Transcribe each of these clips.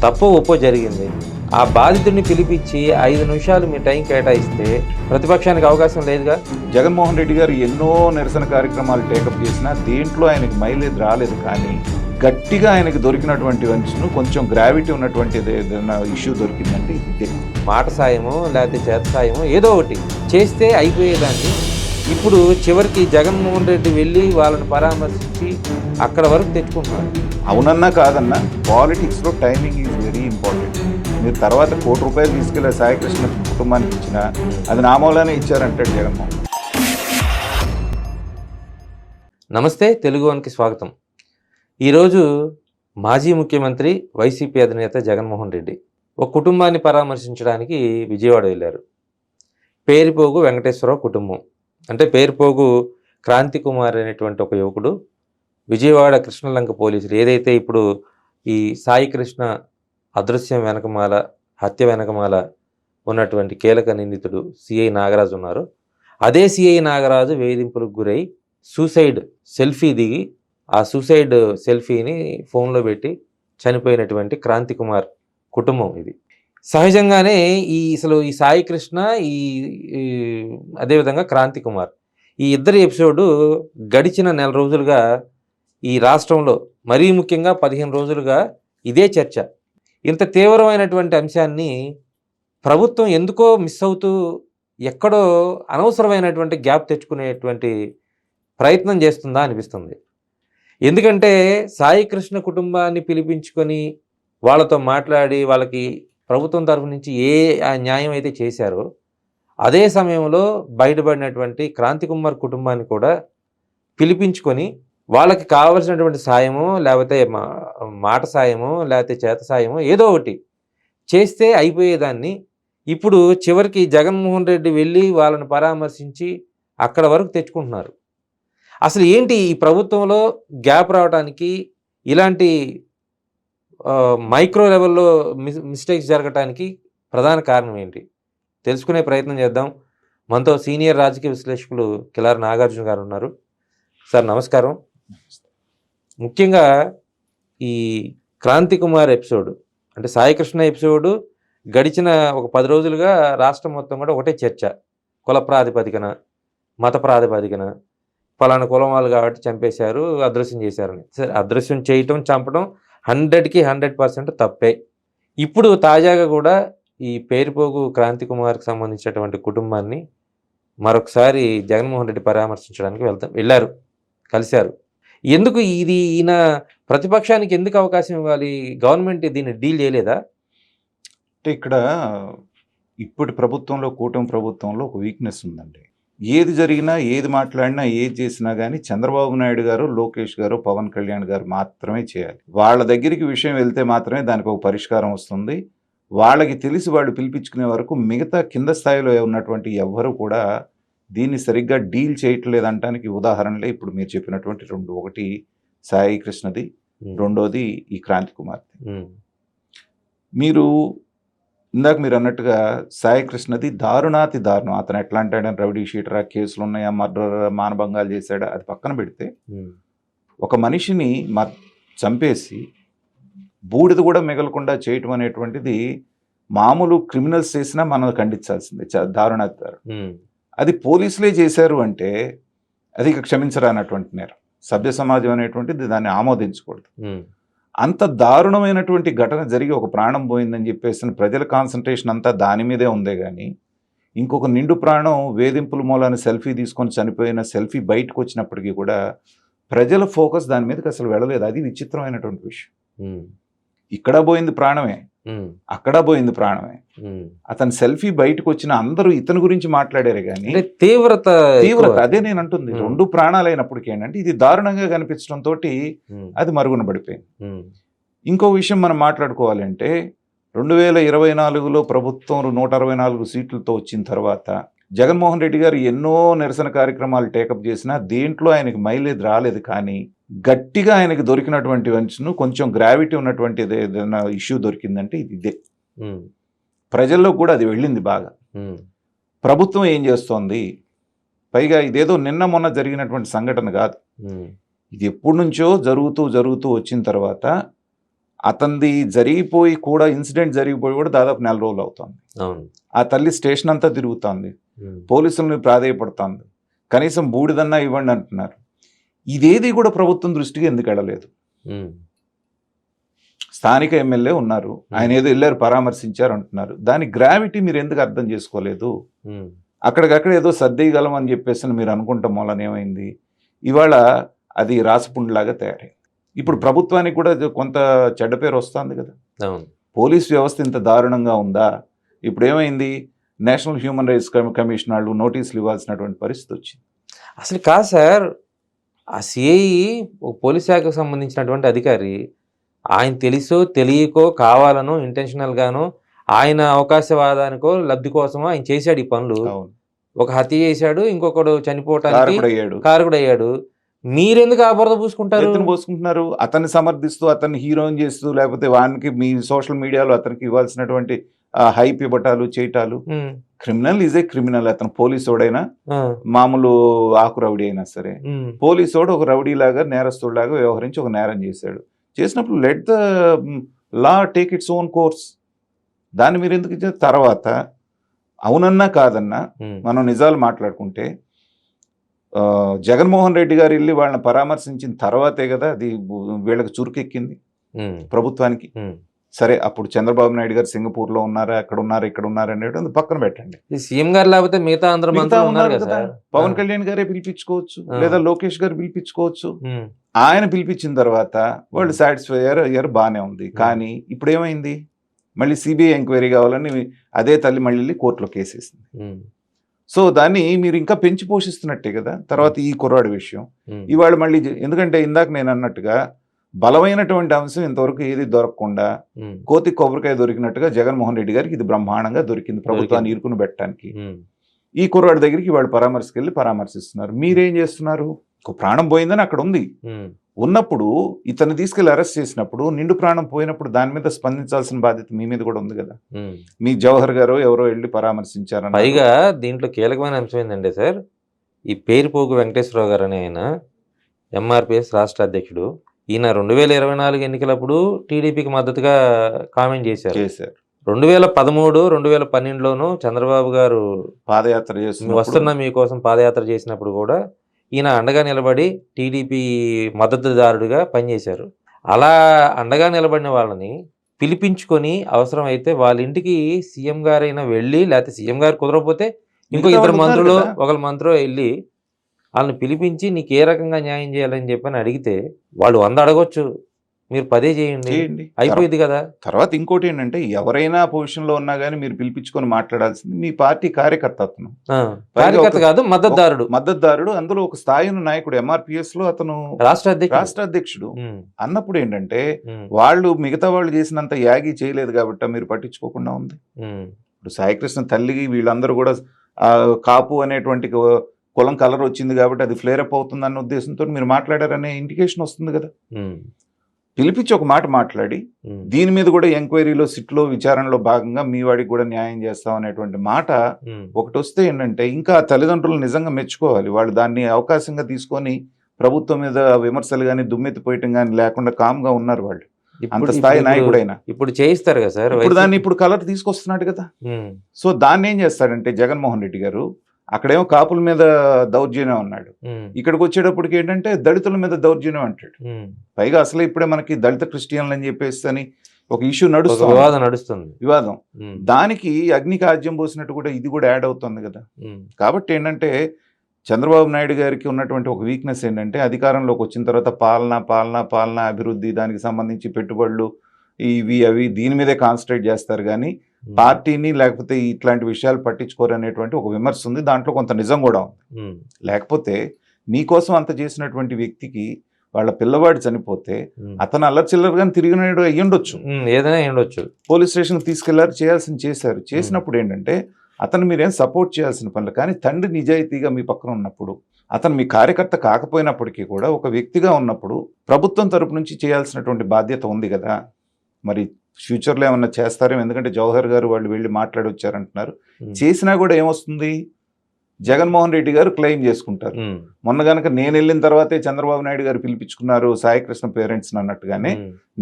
తప్పో ఒప్పో జరిగింది. ఆ బాధితుడిని పిలిపించి 5 నిమిషాలు మీ టైం కేటాయిస్తే ప్రతిపక్షానికి అవకాశం లేదుగా. జగన్మోహన్ రెడ్డి గారు ఎన్నో నిరసన కార్యక్రమాలు టేకప్ చేసినా దేంట్లో ఆయనకి మైలేజ్ రాలేదు. కానీ గట్టిగా ఆయనకి దొరికినటువంటి అంశను కొంచెం గ్రావిటీ ఉన్నటువంటి ఏదైనా ఇష్యూ దొరికిందంటే ఇదే. మాట సాయమో లేకపోతే చేత సాయమో ఏదో ఒకటి చేస్తే అయిపోయేదాన్ని. ఇప్పుడు చివరికి జగన్మోహన్ రెడ్డి వెళ్ళి వాళ్ళని పరామర్శించి అక్కడ వరకు తెచ్చుకుంటున్నారు. అవునన్నా కాదన్నా, పాలిటిక్స్లో టైమింగ్ ఈజ్ వెరీ ఇంపార్టెంట్. మీరు తర్వాత ₹1 కోటి తీసుకెళ్లే సాయికృష్ణ కుటుంబానికి ఇచ్చినా అది నా మూలానే ఇచ్చారంటాడు జగన్మోహన్. నమస్తే, తెలుగు వన్కి స్వాగతం. ఈరోజు మాజీ ముఖ్యమంత్రి వైసీపీ అధినేత జగన్మోహన్ రెడ్డి ఒక కుటుంబాన్ని పరామర్శించడానికి విజయవాడ వెళ్ళారు. పేరిపోగు వెంకటేశ్వరరావు కుటుంబం, అంటే పేరిపోగు క్రాంతి కుమార్ అనేటువంటి ఒక యువకుడు విజయవాడ కృష్ణలంక పోలీసులు ఏదైతే ఇప్పుడు ఈ సాయి కృష్ణ అదృశ్యం వెనకమాల, హత్య వెనకమాల ఉన్నటువంటి కీలక నిందితుడు సిఐ నాగరాజు ఉన్నారు. అదే సిఐ నాగరాజు వేధింపులకు గురై సూసైడ్ సెల్ఫీ దిగి ఆ సూసైడ్ సెల్ఫీని ఫోన్లో పెట్టి చనిపోయినటువంటి క్రాంతి కుమార్ కుటుంబం ఇది. సహజంగానే అసలు ఈ సాయి కృష్ణ అదేవిధంగా క్రాంతి కుమార్ ఈ ఇద్దరి ఎపిసోడు గడిచిన నెల రోజులుగా ఈ రాష్ట్రంలో, మరీ ముఖ్యంగా 15 రోజులుగా ఇదే చర్చ. ఇంత తీవ్రమైనటువంటి అంశాన్ని ప్రభుత్వం ఎందుకో మిస్ అవుతూ ఎక్కడో అనవసరమైనటువంటి గ్యాప్ తెచ్చుకునేటువంటి ప్రయత్నం చేస్తుందా అనిపిస్తుంది. ఎందుకంటే సాయి కృష్ణ కుటుంబాన్ని పిలిపించుకొని వాళ్ళతో మాట్లాడి వాళ్ళకి ప్రభుత్వం తరఫు నుంచి ఏ న్యాయం అయితే చేశారో అదే సమయంలో బయటపడినటువంటి క్రాంతి కుమార్ కుటుంబాన్ని కూడా పిలిపించుకొని వాళ్ళకి కావలసినటువంటి సాయమో లేకపోతే మాట సాయమో లేకపోతే చేత సాయమో ఏదో ఒకటి చేస్తే అయిపోయేదాన్ని. ఇప్పుడు చివరికి జగన్మోహన్ రెడ్డి వెళ్ళి వాళ్ళని పరామర్శించి అక్కడ వరకు తెచ్చుకుంటున్నారు. అసలు ఏంటి ఈ ప్రభుత్వంలో గ్యాప్ రావడానికి, ఇలాంటి మైక్రో లెవెల్లో మిస్టేక్స్ జరగటానికి ప్రధాన కారణం ఏంటి తెలుసుకునే ప్రయత్నం చేద్దాం. మనతో సీనియర్ రాజకీయ విశ్లేషకులు కిలారి నాగార్జున గారు ఉన్నారు. సార్ నమస్కారం. ముఖ్యంగా ఈ క్రాంతి కుమార్ ఎపిసోడ్, అంటే సాయి కృష్ణ ఎపిసోడు గడిచిన ఒక 10 రోజులుగా రాష్ట్రం మొత్తం కూడా ఒకటే చర్చ. కుల ప్రాతిపదికన, మత ప్రాతిపదికన, ఫలానా కులం వాళ్ళు కాబట్టి చంపేశారు, అదృశ్యం చేశారని. సరే, అదృశ్యం చేయటం, చంపడం 100కి 100% తప్పే. ఇప్పుడు తాజాగా కూడా ఈ పేరిపోగు క్రాంతి కుమార్కి సంబంధించినటువంటి కుటుంబాన్ని మరొకసారి జగన్మోహన్ రెడ్డి పరామర్శించడానికి వెళ్ళారు, కలిశారు. ఎందుకు ఈయన ప్రతిపక్షానికి ఎందుకు అవకాశం ఇవ్వాలి? గవర్నమెంట్ దీన్ని డీల్ చేయలేదా? అంటే ఇక్కడ ఇప్పటి ప్రభుత్వంలో, కూటమి ప్రభుత్వంలో ఒక వీక్నెస్ ఉందండి. ఏది జరిగినా, ఏది మాట్లాడినా, ఏది చేసినా కానీ చంద్రబాబు నాయుడు గారు, లోకేష్ గారు, పవన్ కళ్యాణ్ గారు మాత్రమే చేయాలి. వాళ్ళ దగ్గరికి విషయం వెళ్తే మాత్రమే దానికి ఒక పరిష్కారం వస్తుంది. వాళ్ళకి తెలిసి వాళ్ళు పిలిపించుకునే వరకు మిగతా కింద స్థాయిలో ఉన్నటువంటి ఎవ్వరూ కూడా దీన్ని సరిగ్గా డీల్ చేయట్లేదంటానికి ఉదాహరణలే ఇప్పుడు మీరు చెప్పినటువంటి 2. ఒకటి సాయి కృష్ణది, రెండోది ఈ క్రాంతి కుమార్తె. మీరు ఇందాక మీరు అన్నట్టుగా సాయి కృష్ణది దారుణాతి దారుణం. అతను ఎట్లా అంటాడని రౌడీ షీటరా, కేసులు ఉన్నాయా, మర్డర్, మానభంగాలు చేశాడా, అది పక్కన పెడితే ఒక మనిషిని చంపేసి బూడిద కూడా మిగలకుండా చేయటం అనేటువంటిది మామూలు క్రిమినల్స్ చేసినా మనం ఖండించాల్సిందే. దారుణాతి దారుణం. అది పోలీసులే చేశారు అంటే అది ఇక క్షమించరానటువంటి నేరం. సభ్య సమాజం అనేటువంటిది దాన్ని ఆమోదించకూడదు. అంత దారుణమైనటువంటి ఘటన జరిగి ఒక ప్రాణం పోయిందని చెప్పేసి ప్రజల కాన్సన్ట్రేషన్ అంతా దాని మీదే ఉందే కానీ ఇంకొక నిండు ప్రాణం వేధింపుల మూలాన్ని సెల్ఫీ తీసుకొని చనిపోయిన సెల్ఫీ బయటకు వచ్చినప్పటికీ కూడా ప్రజల ఫోకస్ దాని మీదకి అసలు వెళ్ళలేదు. అది విచిత్రమైనటువంటి విషయం. ఇక్కడ పోయింది ప్రాణమే, అక్కడ పోయింది ప్రాణమే. అతని సెల్ఫీ బయటకు వచ్చిన అందరూ ఇతని గురించి మాట్లాడారు కానీ తీవ్రత అదే నేను అంటుంది. 2 ప్రాణాలైనప్పటికీ ఏంటంటే ఇది దారుణంగా కనిపించడంతో అది మరుగున పడిపోయింది. ఇంకో విషయం మనం మాట్లాడుకోవాలంటే 2024లో ప్రభుత్వం 164 సీట్లతో వచ్చిన తర్వాత జగన్మోహన్ రెడ్డి గారు ఎన్నో నిరసన కార్యక్రమాలు టేకప్ చేసినా దేంట్లో ఆయనకి మైలేజ్ రాలేదు. కానీ గట్టిగా ఆయనకి దొరికినటువంటి అంశను కొంచెం గ్రావిటీ ఉన్నటువంటి ఏదైనా ఇష్యూ దొరికిందంటే ఇదే. ప్రజల్లో కూడా అది వెళ్ళింది బాగా. ప్రభుత్వం ఏం చేస్తోంది? పైగా ఇదేదో నిన్న మొన్న జరిగినటువంటి సంఘటన కాదు. ఇది ఎప్పటి నుంచో జరుగుతూ వచ్చిన తర్వాత అతనిది జరిగిపోయి కూడా ఇన్సిడెంట్ జరిగిపోయి కూడా దాదాపు 4 రోజులు అవుతుంది. అవును. ఆ తల్లి స్టేషన్ అంతా తిరుగుతోంది, పోలీసులను ప్రాధేయపడుతోంది, కనీసం బూడిదన్నా ఇవ్వండి అంటున్నారు. ఇదేది కూడా ప్రభుత్వం దృష్టికి ఎందుకు వెళ్ళలేదు? స్థానిక ఎమ్మెల్యే ఉన్నారు, ఆయన ఏదో వెళ్ళారు పరామర్శించారు అంటున్నారు. దాని గ్రావిటీ మీరు ఎందుకు అర్థం చేసుకోలేదు? అక్కడికక్కడ ఏదో సర్దేయగలం అని చెప్పేసి మీరు అనుకుంటాం వలన ఏమైంది, ఇవాళ అది రాసపుండులాగా తయారైంది. ఇప్పుడు ప్రభుత్వానికి కూడా కొంత చెడ్డ పేరు వస్తుంది కదా. పోలీస్ వ్యవస్థ ఇంత దారుణంగా ఉందా? ఇప్పుడు ఏమైంది, నేషనల్ హ్యూమన్ రైట్స్ కమిషన్ వాళ్ళు నోటీసులు ఇవ్వాల్సినటువంటి పరిస్థితి వచ్చింది. అసలు కాదు సార్, ఆ సిఐ పోలీస్ శాఖకు సంబంధించినటువంటి అధికారి, ఆయన తెలుసో తెలియకో కావాలనో ఇంటెన్షనల్గానో ఆయన అవకాశవాదానికో లబ్ధి కోసమో ఆయన చేశాడు ఈ పనులు. ఒక హత్య చేశాడు, ఇంకొకడు చనిపోవటానికి కారకుడయ్యాడు. మీరెందుకు ఆ బురద పూసుకుంటున్నారు? అతన్ని సమర్థిస్తూ, అతన్ని హీరోయిన్ చేస్తూ, లేకపోతే వానికి మీ సోషల్ మీడియాలో అతనికి ఇవ్వాల్సినటువంటి హైప్ ఇవ్వటాలు చేయటాలు. Criminal is a criminal. అతను పోలీసోడైనా మామూలు ఆకు రౌడీ అయినా సరే, పోలీసోడు ఒక రౌడీ లాగా నేరస్తుడిలాగా వ్యవహరించి ఒక నేరం చేశాడు. చేసినప్పుడు let the law take its own course. దాన్ని మీరు ఎందుకు ఇచ్చారు? తర్వాత అవునన్నా కాదన్నా మనం నిజాలు మాట్లాడుకుంటే, జగన్మోహన్ రెడ్డి గారు వెళ్ళి వాళ్ళని పరామర్శించిన తర్వాతే కదా అది వీళ్ళకి చురుకెక్కింది ప్రభుత్వానికి. సరే, అప్పుడు చంద్రబాబు నాయుడు గారు సింగపూర్ లో ఉన్నారా, అక్కడ ఉన్నారా, ఇక్కడ ఉన్నారా అనేది పక్కన పెట్టండి. సీఎం గారు లేకపోతే మిగతా అందరూ ఉన్నారు కదా. పవన్ కళ్యాణ్ గారే పిలిపించుకోవచ్చు, లేదా లోకేష్ గారు పిలిపించుకోవచ్చు. ఆయన పిలిపించిన తర్వాత వాళ్ళు సాటిస్ఫై అయ్యారు, బాగానే ఉంది. కానీ ఇప్పుడు ఏమైంది, మళ్ళీ సిబిఐ ఎంక్వైరీ కావాలని అదే తల్లి మళ్ళీ కోర్టులో కేసేసింది. సో దాన్ని మీరు ఇంకా పెంచి పోషిస్తున్నట్టే కదా. తర్వాత ఈ కుర్రాడి విషయం ఇవాళ మళ్ళీ, ఎందుకంటే ఇందాక నేను అన్నట్టుగా బలమైనటువంటి అంశం ఇంతవరకు ఏది దొరకకుండా కోతి కొబ్బరికాయ దొరికినట్టుగా జగన్మోహన్ రెడ్డి గారికి ఇది బ్రహ్మాండంగా దొరికింది ప్రభుత్వాన్ని ఇరుకుని పెట్టడానికి. ఈ కుర్రాడి దగ్గరికి వాళ్ళు పరామర్శకెళ్ళి పరామర్శిస్తున్నారు. మీరేం చేస్తున్నారు? ఒక ప్రాణం పోయిందని అక్కడ ఉంది ఉన్నప్పుడు ఇతను తీసుకెళ్లి అరెస్ట్ చేసినప్పుడు, నిండు ప్రాణం పోయినప్పుడు దాని మీద స్పందించాల్సిన బాధ్యత మీ మీద కూడా ఉంది కదా. మీ జవహర్ గారు ఎవరో వెళ్ళి పరామర్శించారని. పైగా దీంట్లో కీలకమైన అంశం ఏంటంటే సార్, ఈ పేరుపోగు వెంకటేశ్వరరావు గారు అనే ఆయన ఎంఆర్పిఎస్ రాష్ట్ర అధ్యక్షుడు. ఈయన 2024 ఎన్నికలప్పుడు టీడీపీకి మద్దతుగా కామెంట్ చేశారు. 2013, 2012లోనూ చంద్రబాబు గారు పాదయాత్ర చేసి వస్తున్నా మీకోసం పాదయాత్ర చేసినప్పుడు కూడా ఈయన అండగా నిలబడి టీడీపీ మద్దతుదారుడిగా పనిచేశారు. అలా అండగా నిలబడిన వాళ్ళని పిలిపించుకొని అవసరమైతే వాళ్ళ ఇంటికి సీఎం గారైనా వెళ్ళి, లేకపోతే సీఎం గారు కుదరకపోతే ఇంకో ఇద్దరు మంత్రులు ఒకళ్ళ మంత్రులు వెళ్ళి వాళ్ళని పిలిపించి నీకు ఏ రకంగా న్యాయం చేయాలని చెప్పని అడిగితే వాళ్ళు 100 అడగొచ్చు, మీరు 10 చేయండి, అయిపోయింది కదా. తర్వాత ఇంకోటి ఏంటంటే, ఎవరైనా పొజిషన్ లో ఉన్నా గానీ మీరు పిలిపించుకొని మాట్లాడాల్సింది మీ పార్టీ కార్యకర్త. అతను కార్యకర్త కాదు, మద్దతుదారుడు. అందులో ఒక స్థాయి ఉన్న నాయకుడు. ఎంఆర్పిఎస్ లో అతను రాష్ట్ర అధ్యక్షుడు అన్నప్పుడు ఏంటంటే, వాళ్ళు మిగతా వాళ్ళు చేసినంత యాగి చేయలేదు కాబట్టి మీరు పట్టించుకోకుండా ఉంది. ఇప్పుడు సాయికృష్ణ తల్లికి వీళ్ళందరూ కూడా కాపు అనేటువంటి కులం కలర్ వచ్చింది కాబట్టి అది ఫ్లేరప్ అవుతుంది అన్న ఉద్దేశంతో మీరు మాట్లాడారనే ఇండికేషన్ వస్తుంది కదా. పిలిపించి ఒక మాట మాట్లాడి దీని మీద కూడా ఎంక్వైరీలో, సిట్లో, విచారణలో భాగంగా మీ వాడికి కూడా న్యాయం చేస్తాం అనేటువంటి మాట ఒకటి వస్తే ఏంటంటే, ఇంకా తల్లిదండ్రులు నిజంగా మెచ్చుకోవాలి. వాళ్ళు దాన్ని అవకాశంగా తీసుకొని ప్రభుత్వం మీద విమర్శలు కానీ దుమ్మెత్తిపోయటం కానీ లేకుండా కామ్గా ఉన్నారు వాళ్ళు. అంత స్థాయి నాయకుడైనా ఇప్పుడు చేయిస్తారు కదా సార్. ఇప్పుడు కలర్ తీసుకొస్తున్నాడు కదా. సో దాన్ని ఏం చేస్తాడంటే జగన్మోహన్ రెడ్డి గారు, అక్కడేమో కాపుల మీద దౌర్జన్యం అన్నాడు, ఇక్కడికి వచ్చేటప్పటికి ఏంటంటే దళితుల మీద దౌర్జన్యం అంటాడు. పైగా అసలు ఇప్పుడే మనకి దళిత క్రిస్టియన్లు అని చెప్పేసి అని ఒక ఇష్యూ నడుస్తుంది, వివాదం. దానికి అగ్నికి ఆజ్యం పోసినట్టు కూడా ఇది కూడా యాడ్ అవుతుంది కదా. కాబట్టి ఏంటంటే చంద్రబాబు నాయుడు గారికి ఉన్నటువంటి ఒక వీక్నెస్ ఏంటంటే, అధికారంలోకి వచ్చిన తర్వాత పాలన అభివృద్ధి, దానికి సంబంధించి పెట్టుబడులు, ఇవి అవి దీని మీదే కాన్సన్ట్రేట్ చేస్తారు కానీ పార్టీని లేకపోతే ఇట్లాంటి విషయాలు పట్టించుకోరు అనేటువంటి ఒక విమర్శ ఉంది. దాంట్లో కొంత నిజం కూడా ఉంది. లేకపోతే మీకోసం అంత చేసినటువంటి వ్యక్తికి వాళ్ళ పిల్లవాడు చనిపోతే అతను అల్లర్చిల్లరుగానే తిరిగినాడు అయ్యుండొచ్చు, ఏదైనా అయ్యుండొచ్చు. పోలీస్ స్టేషన్కి తీసుకెళ్లారు, చేశారు. చేసినప్పుడు ఏంటంటే అతను మీరేం సపోర్ట్ చేయాల్సిన పనులు. కానీ తండ్రి నిజాయితీగా మీ పక్కన ఉన్నప్పుడు, అతను మీ కార్యకర్త కాకపోయినప్పటికీ కూడా ఒక వ్యక్తిగా ఉన్నప్పుడు ప్రభుత్వం తరపు నుంచి చేయాల్సినటువంటి బాధ్యత ఉంది కదా. మరి ఫ్యూచర్లో ఏమన్నా చేస్తారేమో, ఎందుకంటే జవహర్ గారు వాళ్ళు వెళ్ళి మాట్లాడి వచ్చారంటున్నారు. చేసినా కూడా ఏమొస్తుంది, జగన్మోహన్ రెడ్డి గారు క్లెయిమ్ చేసుకుంటారు. మొన్న గనక నేను వెళ్ళిన తర్వాతే చంద్రబాబు నాయుడు గారు పిలిపించుకున్నారు సాయికృష్ణ పేరెంట్స్ అన్నట్టుగానే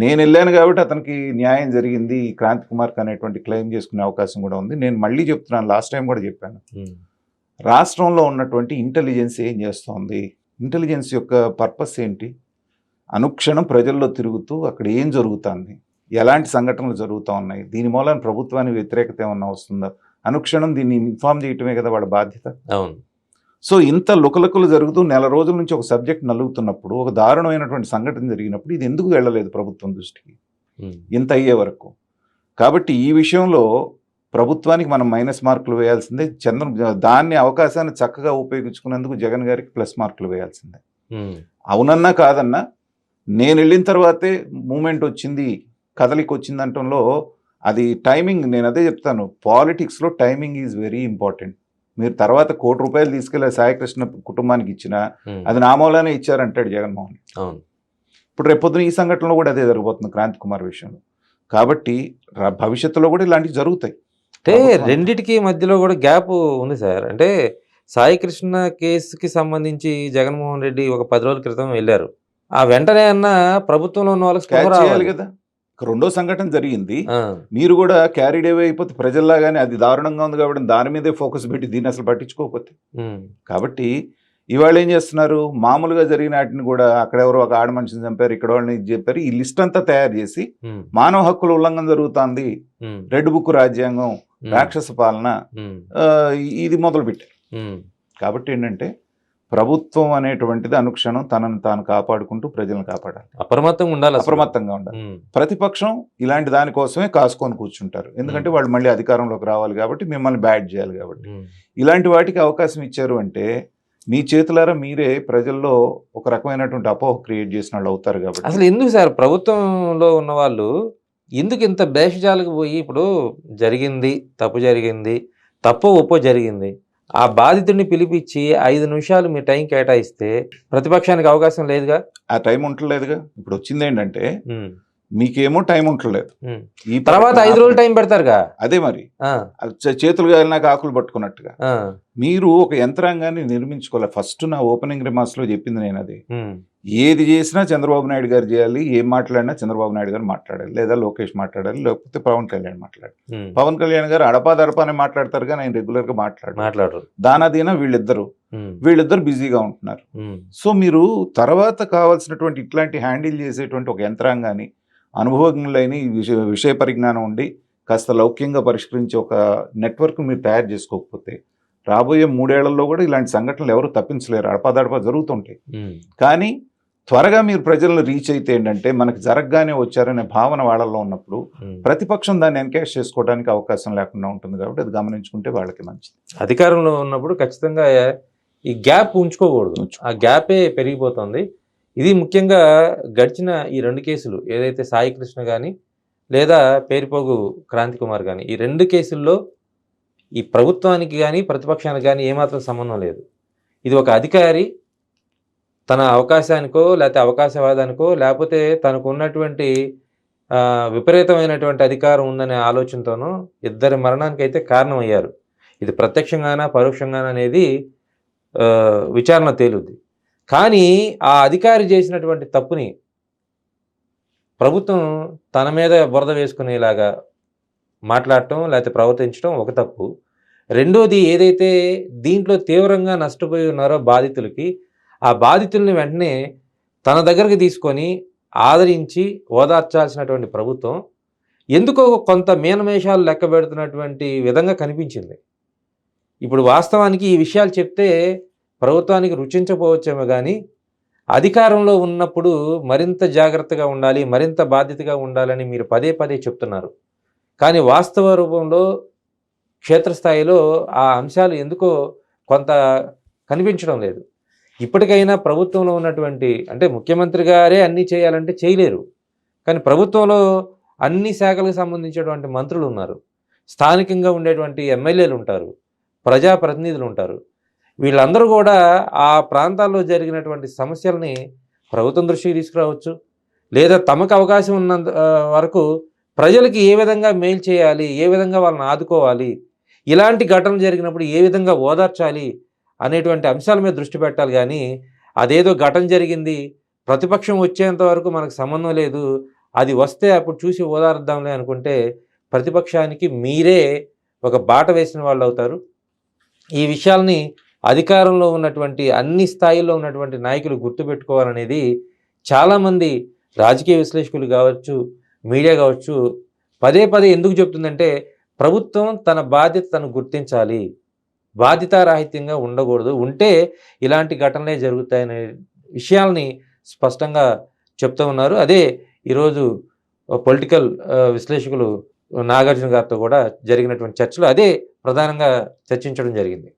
నేను వెళ్ళాను కాబట్టి అతనికి న్యాయం జరిగింది క్రాంతి కుమార్ అనేటువంటి క్లెయిమ్ చేసుకునే అవకాశం కూడా ఉంది. నేను మళ్ళీ చెప్తున్నాను, లాస్ట్ టైం కూడా చెప్పాను, రాష్ట్రంలో ఉన్నటువంటి ఇంటెలిజెన్స్ ఏం చేస్తోంది, ఇంటెలిజెన్స్ యొక్క పర్పస్ ఏంటి, అనుక్షణం ప్రజల్లో తిరుగుతూ అక్కడ ఏం జరుగుతుంది, ఎలాంటి సంఘటనలు జరుగుతూ ఉన్నాయి, దీని మూలన ప్రభుత్వానికి వ్యతిరేకత ఏమన్నా వస్తుందా, అనుక్షణం దీన్ని ఇన్ఫార్మ్ చేయటమే కదా వాళ్ళ బాధ్యత. అవును. సో ఇంత లుకలుకలు జరుగుతూ నెల రోజుల నుంచి ఒక సబ్జెక్ట్ నలుగుతున్నప్పుడు, ఒక దారుణమైనటువంటి సంఘటన జరిగినప్పుడు ఇది ఎందుకు వెళ్ళలేదు ప్రభుత్వం దృష్టికి ఇంత అయ్యే వరకు? కాబట్టి ఈ విషయంలో ప్రభుత్వానికి మనం మైనస్ మార్కులు వేయాల్సిందే, దాన్ని అవకాశాన్ని చక్కగా ఉపయోగించుకున్నందుకు జగన్ గారికి ప్లస్ మార్కులు వేయాల్సిందే. అవునన్నా కాదన్నా నేను వెళ్ళిన తర్వాతే మూమెంట్ వచ్చింది, కదలికి వచ్చింది అంటంలో అది టైమింగ్. నేను అదే చెప్తాను, పాలిటిక్స్లో టైమింగ్ ఈజ్ వెరీ ఇంపార్టెంట్. మీరు తర్వాత ₹1 కోటి తీసుకెళ్ళి సాయికృష్ణ కుటుంబానికి ఇచ్చినా అది నా మూలానే ఇచ్చారంటాడు జగన్మోహన్. ఇప్పుడు రేపొద్దున ఈ సంఘటనలో కూడా అదే జరగబోతుంది క్రాంతి కుమార్ విషయంలో. కాబట్టి భవిష్యత్తులో కూడా ఇలాంటివి జరుగుతాయి. అంటే రెండిటికి మధ్యలో కూడా గ్యాప్ ఉంది సార్. అంటే సాయికృష్ణ కేసుకి సంబంధించి జగన్మోహన్ రెడ్డి ఒక 10 రోజుల క్రితం వెళ్ళారు. ఆ వెంటనే అన్న ప్రభుత్వంలో ఉన్న వాళ్ళకి స్పృహ రావాలి కదా. రెండో సంఘటన జరిగింది, మీరు కూడా క్యారీడ్ అవే అయిపోతే ప్రజల్లాగానే అది దారుణంగా ఉంది కాబట్టి దాని మీదే ఫోకస్ పెట్టి దీన్ని అసలు పట్టించుకోకపోతే. కాబట్టి ఇవాళ ఏం చేస్తున్నారు, మామూలుగా జరిగిన వాటిని కూడా అక్కడెవరో ఒక ఆడ మనిషిని చంపారు, ఇక్కడ వాళ్ళని ఇది చెప్పారు, ఈ లిస్ట్ అంతా తయారు చేసి మానవ హక్కుల ఉల్లంఘన జరుగుతుంది, రెడ్ బుక్ రాజ్యాంగం, రాక్షస పాలన, ఇది మొదలు పెట్టారు. కాబట్టి ఏంటంటే ప్రభుత్వం అనేటువంటిది అనుక్షణం తనను తాను కాపాడుకుంటూ ప్రజలను కాపాడాలి, అప్రమత్తంగా ఉండాలి. ప్రతిపక్షం ఇలాంటి దానికోసమే కాసుకొని కూర్చుంటారు, ఎందుకంటే వాళ్ళు మళ్ళీ అధికారంలోకి రావాలి కాబట్టి, మిమ్మల్ని బ్యాడ్ చేయాలి కాబట్టి. ఇలాంటి వాటికి అవకాశం ఇచ్చారు అంటే మీ చేతులారా మీరే ప్రజల్లో ఒక రకమైనటువంటి అపోహ క్రియేట్ చేసిన వాళ్ళు అవుతారు. కాబట్టి అసలు ఎందుకు సార్ ప్రభుత్వంలో ఉన్న వాళ్ళు ఎందుకు ఇంత భేషజాలకు పోయి, ఇప్పుడు జరిగింది తప్పు జరిగింది, తప్పో ఒప్పో జరిగింది, ఆ బాధితుడిని పిలిపించి 5 నిమిషాలు మీ టైం కేటాయిస్తే ప్రతిపక్షానికి అవకాశం లేదుగా, ఆ టైం ఉండలేదుగా. ఇప్పుడు వచ్చింది ఏంటంటే మీకేమో టైం ఉండలేదు, ఈ తర్వాత 5 రోజులు టైం పెడతారుగా. అదే మరి చేతులు కాలినాక ఆకులు పట్టుకున్నట్టుగా మీరు ఒక యంత్రాంగాన్ని నిర్మించుకోవాలి. ఫస్ట్ నా ఓపెనింగ్ రిమార్క్స్ లో చెప్పింది నేను అది, ఏది చేసినా చంద్రబాబు నాయుడు గారు చేయాలి, ఏం మాట్లాడినా చంద్రబాబు నాయుడు గారు మాట్లాడాలి, లేదా లోకేష్ మాట్లాడాలి, లేకపోతే పవన్ కళ్యాణ్ మాట్లాడాలి. పవన్ కళ్యాణ్ గారు అడపాదడపానే మాట్లాడతారు కానీ ఆయన రెగ్యులర్ గా మాట్లాడరు. దానాదీనా వీళ్ళిద్దరు బిజీగా ఉంటున్నారు. సో మీరు తర్వాత కావాల్సినటువంటి ఇట్లాంటి హ్యాండిల్ చేసేటువంటి ఒక యంత్రాంగాన్ని, అనుభవజ్ఞులైన విషయ పరిజ్ఞానం ఉండి కాస్త లౌక్యంగా పరిష్కరించే ఒక నెట్వర్క్ మీరు తయారు చేసుకోకపోతే రాబోయే 3 ఏళ్లలో కూడా ఇలాంటి సంఘటనలు ఎవరు తప్పించలేరు, అడపాదడపా జరుగుతుంటాయి. కానీ త్వరగా మీరు ప్రజలను రీచ్ అయితే ఏంటంటే మనకు జరగగానే వచ్చారనే భావన వాళ్ళల్లో ఉన్నప్పుడు ప్రతిపక్షం దాన్ని ఎన్కేష్ చేసుకోవడానికి అవకాశం లేకుండా ఉంటుంది. కాబట్టి అది గమనించుకుంటే వాళ్ళకి మంచిది. అధికారంలో ఉన్నప్పుడు ఖచ్చితంగా ఈ గ్యాప్ ఉంచుకోకూడదు, ఆ గ్యాపే పెరిగిపోతుంది. ఇది ముఖ్యంగా గడిచిన ఈ 2 కేసులు ఏదైతే సాయికృష్ణ కానీ లేదా పేరుపోగు క్రాంతి కుమార్ కానీ, ఈ 2 కేసుల్లో ఈ ప్రభుత్వానికి కానీ ప్రతిపక్షానికి కానీ ఏమాత్రం సంబంధం లేదు. ఇది ఒక అధికారి తన అవకాశానికో లేకపోతే అవకాశవాదానికో లేకపోతే తనకు ఉన్నటువంటి విపరీతమైనటువంటి అధికారం ఉందనే ఆలోచనతోనూ ఇద్దరి మరణానికి అయితే కారణమయ్యారు. ఇది ప్రత్యక్షంగానా పరోక్షంగానా అనేది విచారణ తేలుద్ది. కానీ ఆ అధికారి చేసినటువంటి తప్పుని ప్రభుత్వం తన మీద బురద వేసుకునేలాగా మాట్లాడటం లేకపోతే ప్రవర్తించడం ఒక తప్పు. రెండోది, ఏదైతే దీంట్లో తీవ్రంగా నష్టపోయి ఉన్నారో బాధితులకి, ఆ బాధితుల్ని వెంటనే తన దగ్గరికి తీసుకొని ఆదరించి ఓదార్చాల్సినటువంటి ప్రభుత్వం ఎందుకో కొంత మీనమేషాలు లెక్క పెడుతున్నటువంటి విధంగా కనిపించింది. ఇప్పుడు వాస్తవానికి ఈ విషయాలు చెప్తే ప్రభుత్వానికి రుచించకపోవచ్చేమో కానీ అధికారంలో ఉన్నప్పుడు మరింత జాగ్రత్తగా ఉండాలి, మరింత బాధ్యతగా ఉండాలని మీరు పదే పదే చెప్తున్నారు. కానీ వాస్తవ రూపంలో క్షేత్రస్థాయిలో ఆ అంశాలు ఎందుకో కొంత కనిపించడం లేదు. ఇప్పటికైనా ప్రభుత్వంలో ఉన్నటువంటి, అంటే ముఖ్యమంత్రి గారే అన్నీ చేయాలంటే చేయలేరు, కానీ ప్రభుత్వంలో అన్ని శాఖలకు సంబంధించినటువంటి మంత్రులు ఉన్నారు, స్థానికంగా ఉండేటువంటి ఎమ్మెల్యేలు ఉంటారు, ప్రజాప్రతినిధులు ఉంటారు. వీళ్ళందరూ కూడా ఆ ప్రాంతాల్లో జరిగినటువంటి సమస్యల్ని ప్రభుత్వం దృష్టికి తీసుకురావచ్చు, లేదా తమకు అవకాశం ఉన్నంత వరకు ప్రజలకి ఏ విధంగా మేలు చేయాలి, ఏ విధంగా వాళ్ళని ఆదుకోవాలి, ఇలాంటి ఘటనలు జరిగినప్పుడు ఏ విధంగా ఓదార్చాలి అనేటువంటి అంశాల మీద దృష్టి పెట్టాలి కానీ అదేదో ఘటన జరిగింది, ప్రతిపక్షం వచ్చేంత వరకు మనకు సంబంధం లేదు, అది వస్తే అప్పుడు చూసి ఓదార్దాంలే అనుకుంటే ప్రతిపక్షానికి మీరే ఒక బాట వేసిన వాళ్ళు అవుతారు. ఈ విషయాల్ని అధికారంలో ఉన్నటువంటి అన్ని స్థాయిల్లో ఉన్నటువంటి నాయకులు గుర్తుపెట్టుకోవాలనేది చాలామంది రాజకీయ విశ్లేషకులు కావచ్చు, మీడియా కావచ్చు పదే పదే ఎందుకు చెప్తుందంటే ప్రభుత్వం తన బాధ్యత తను గుర్తించాలి, బాధ్యతారాహిత్యంగా ఉండకూడదు, ఉంటే ఇలాంటి ఘటనలే జరుగుతాయనే విషయాల్ని స్పష్టంగా చెప్తూ ఉన్నారు. అదే ఈరోజు పొలిటికల్ విశ్లేషకులు నాగార్జున గారితో కూడా జరిగినటువంటి చర్చలు అదే ప్రధానంగా చర్చించడం జరిగింది.